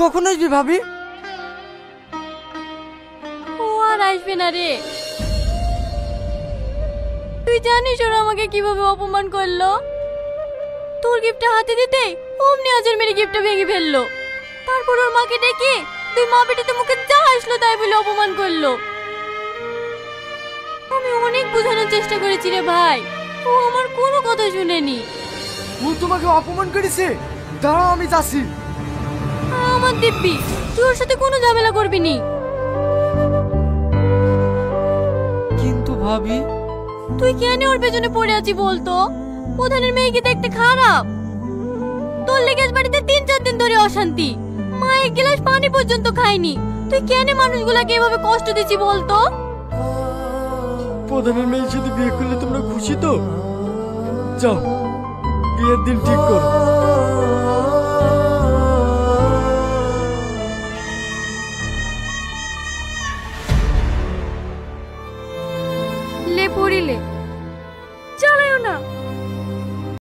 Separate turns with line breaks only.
কখন আসবি ভাবি?
ও আর আসবে না রে। তুই জানিস ওরা আমাকে কিভাবে অপমান করলো? তোর গিফটটা হাতে দিতে অমনি আজের মেরে গিফটটা ভেঙে ফেললো। তারপর ওর মাকে ডেকে তুই মা বেটিতে মুখে যা আসলো তাই বলে অপমান করলো। আমি অনেক বোঝানোর চেষ্টা করেছি রে ভাই, ও আমার কোনো কথা শুনেনি।
ও তোমাকে অপমান করেছে? দাঁড়াও, আমি যাচ্ছি।
আমার দিব্যি, তুই ওর সাথে কোনো ঝামেলা করবি নি।
কিন্তু ভাবি,
তুই কেন ওর পেছনে পড়ে আছি বলতো? প্রধানের মেয়ে কি দেখতে খারাপ? তোর লেগে আজ বাড়িতে 3-4 দিন ধরে অশান্তি, মা এক গ্লাস পানি পর্যন্ত খায়নি। তুই কেন মানুষগুলাকে এভাবে কষ্ট দিচ্ছি বলতো?
প্রধানের মেয়ের সাথে বিয়ে করলে তোমরা খুশি তো? যাও, বিয়ের দিন ঠিক করো।
লে পড়িলে চালায়ও না।